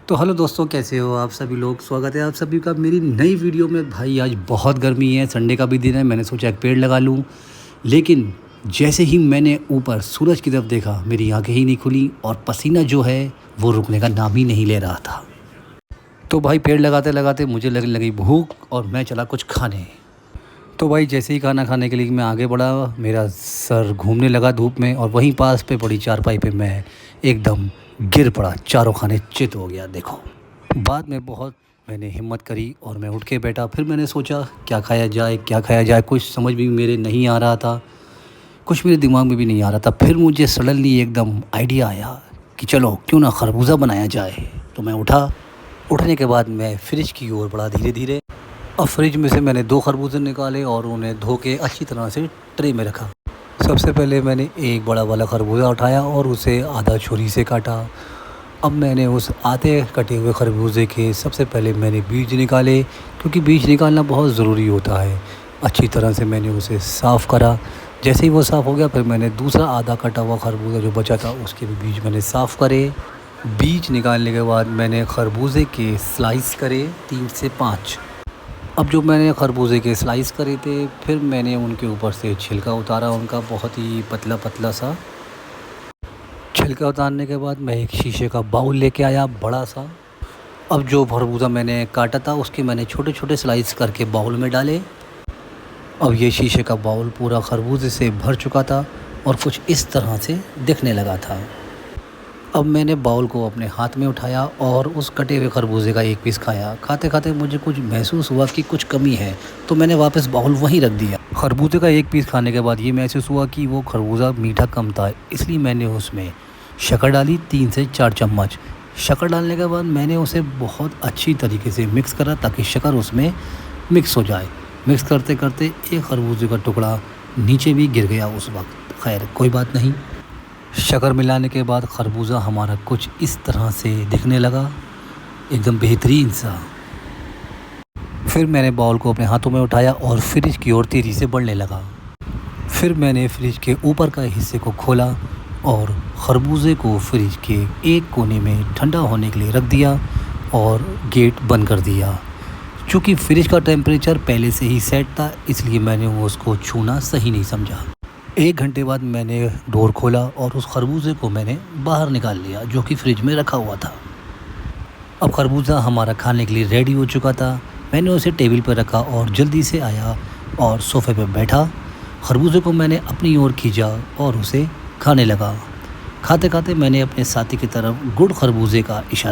तो हेलो दोस्तों, कैसे हो आप सभी लोग। स्वागत है आप सभी का मेरी नई वीडियो में। भाई आज बहुत गर्मी है, संडे का भी दिन है। मैंने सोचा एक पेड़ लगा लूँ, लेकिन जैसे ही मैंने ऊपर सूरज की तरफ देखा मेरी आंखें ही नहीं खुली और पसीना जो है वो रुकने का नाम ही नहीं ले रहा था। तो भाई पेड़ लगाते लगाते मुझे लगने लगी भूख और मैं चला कुछ खाने। तो भाई जैसे ही खाना खाने के लिए मैं आगे बढ़ा, मेरा सर घूमने लगा धूप में और वहीं पास पे पड़ी चारपाई पे मैं एकदम गिर पड़ा, चारों खाने चित हो गया। देखो, बाद में बहुत मैंने हिम्मत करी और मैं उठ के बैठा। फिर मैंने सोचा क्या खाया जाए, क्या खाया जाए, कुछ समझ भी मेरे नहीं आ रहा था, कुछ मेरे दिमाग में भी नहीं आ रहा था। फिर मुझे सडनली एकदम आइडिया आया कि चलो क्यों ना खरबूजा बनाया जाए। तो मैं उठा। उठने के बाद मैं फ्रिज की ओर बढ़ा धीरे धीरे। अब फ्रिज में से मैंने 2 खरबूजे निकाले और उन्हें धो के अच्छी तरह से ट्रे में रखा। सबसे पहले मैंने एक बड़ा वाला खरबूजा उठाया और उसे आधा छुरी से काटा। अब मैंने उस आधे कटे हुए खरबूजे के सबसे पहले मैंने बीज निकाले, क्योंकि बीज निकालना बहुत ज़रूरी होता है। अच्छी तरह से मैंने उसे साफ़ करा। जैसे ही वो साफ़ हो गया, फिर मैंने दूसरा आधा कटा हुआ खरबूजा जो बचा था उसके भी बीज मैंने साफ़ करे। बीज निकालने के बाद मैंने खरबूजे के स्लाइस करे 3 से 5। अब जो मैंने खरबूजे के स्लाइस करे थे, फिर मैंने उनके ऊपर से छिलका उतारा, उनका बहुत ही पतला पतला सा। छिलका उतारने के बाद मैं एक शीशे का बाउल लेके आया, बड़ा सा। अब जो खरबूजा मैंने काटा था उसके मैंने छोटे छोटे स्लाइस करके बाउल में डाले। अब ये शीशे का बाउल पूरा खरबूजे से भर चुका था और कुछ इस तरह से दिखने लगा था। अब मैंने बाउल को अपने हाथ में उठाया और उस कटे हुए खरबूजे का एक पीस खाया। खाते खाते मुझे कुछ महसूस हुआ कि कुछ कमी है, तो मैंने वापस बाउल वहीं रख दिया। खरबूजे का एक पीस खाने के बाद ये महसूस हुआ कि वो खरबूजा मीठा कम था, इसलिए मैंने उसमें शक्कर डाली 3 से 4 चम्मच। शक्कर डालने के बाद मैंने उसे बहुत अच्छी तरीके से मिक्स करा ताकि शक्कर उसमें मिक्स हो जाए। मिक्स करते करते एक खरबूजे का टुकड़ा नीचे भी गिर गया उस वक्त। खैर कोई बात नहीं। शक्कर मिलाने के बाद खरबूजा हमारा कुछ इस तरह से दिखने लगा, एकदम बेहतरीन सा। फिर मैंने बाउल को अपने हाथों में उठाया और फ्रिज की ओर तेज़ी से बढ़ने लगा। फिर मैंने फ्रिज के ऊपर का हिस्से को खोला और खरबूजे को फ्रिज के एक कोने में ठंडा होने के लिए रख दिया और गेट बंद कर दिया। चूँकि फ्रिज का टेम्परेचर पहले से ही सेट था, इसलिए मैंने उसको छूना सही नहीं समझा। 1 घंटे बाद मैंने डोर खोला और उस खरबूजे को मैंने बाहर निकाल लिया जो कि फ्रिज में रखा हुआ था। अब खरबूजा हमारा खाने के लिए रेडी हो चुका था। मैंने उसे टेबल पर रखा और जल्दी से आया और सोफ़े पर बैठा। खरबूजे को मैंने अपनी ओर खींचा और उसे खाने लगा। खाते खाते मैंने अपने साथी की तरफ गुड़ खरबूजे का इशारा